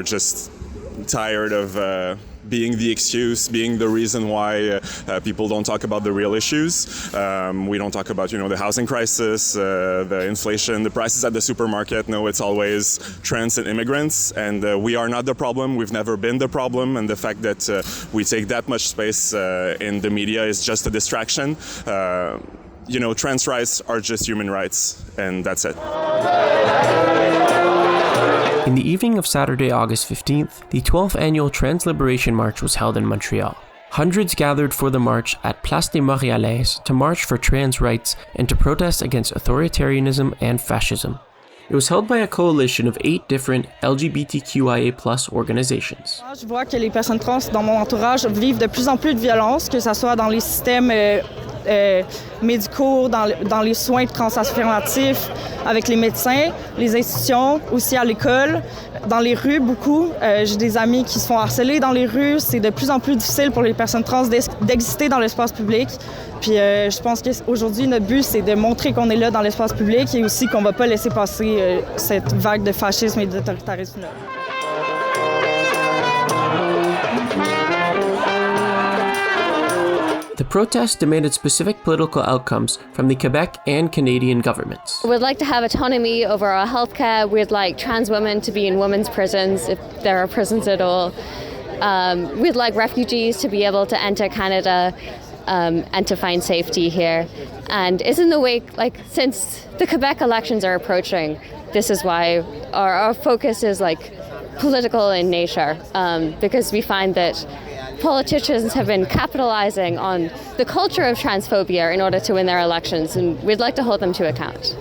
just tired of being the excuse, being the reason why people don't talk about the real issues. We don't talk about, the housing crisis, the inflation, the prices at the supermarket. No, it's always trans and immigrants, and we are not the problem. We've never been the problem, and the fact that we take that much space in the media is just a distraction. Trans rights are just human rights, and that's it. In the evening of Saturday, August 15th, the 12th annual Trans Liberation March was held in Montreal. Hundreds gathered for the march at Place des Montréalais to march for trans rights and to protest against authoritarianism and fascism. It was held by a coalition of 8 different LGBTQIA+ organizations. Je vois que les personnes trans dans mon entourage vivent de plus en plus de violence, que ce soit dans les systèmes médicaux, dans les soins de trans-affirmatifs avec les médecins, les institutions, aussi à l'école, dans les rues beaucoup. J'ai des amis qui se font harceler dans les rues. C'est de plus en plus difficile pour les personnes trans d'exister dans l'espace public. Puis je pense qu'aujourd'hui, notre but, c'est de montrer qu'on est là dans l'espace public et aussi qu'on ne va pas laisser passer cette vague de fascisme et d'autoritarisme-là. The protest demanded specific political outcomes from the Quebec and Canadian governments. We'd like to have autonomy over our healthcare. We'd like trans women to be in women's prisons, if there are prisons at all. We'd like refugees to be able to enter Canada and to find safety here. And it's in the wake, since the Quebec elections are approaching, this is why our focus is political in nature, because we find that politicians have been capitalizing on the culture of transphobia in order to win their elections, and we'd like to hold them to account.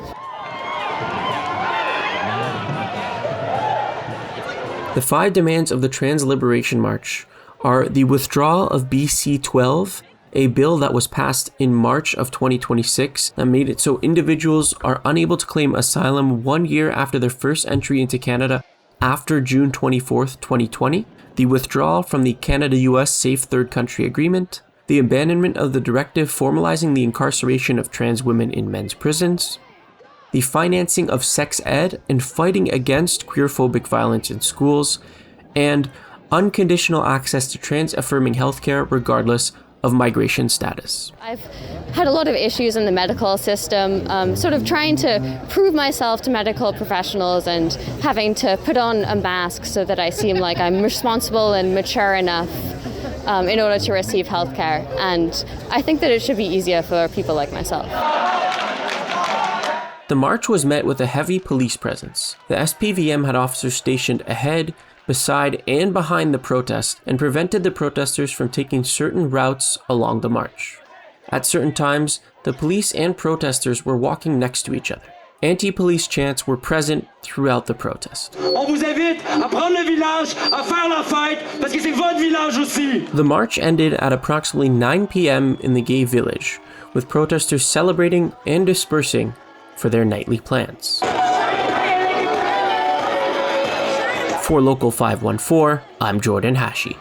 The 5 demands of the Trans Liberation March are the withdrawal of BC 12, a bill that was passed in March of 2026 that made it so individuals are unable to claim asylum 1 year after their first entry into Canada after June 24th, 2020, the withdrawal from the Canada-US Safe Third Country Agreement, the abandonment of the directive formalizing the incarceration of trans women in men's prisons, the financing of sex ed and fighting against queerphobic violence in schools, and unconditional access to trans-affirming healthcare regardless of migration status. I've had a lot of issues in the medical system, sort of trying to prove myself to medical professionals and having to put on a mask so that I seem like I'm responsible and mature enough in order to receive healthcare. And I think that it should be easier for people like myself. The march was met with a heavy police presence. The SPVM had officers stationed ahead, beside, and behind the protest and prevented the protesters from taking certain routes along the march. At certain times, the police and protesters were walking next to each other. Anti-police chants were present throughout the protest. On vous invite à prendre le village, à faire la fête, parce que c'est votre village aussi. The march ended at approximately 9 p.m. in the gay village, with protesters celebrating and dispersing for their nightly plans. For Local 514, I'm Jordan Hashi.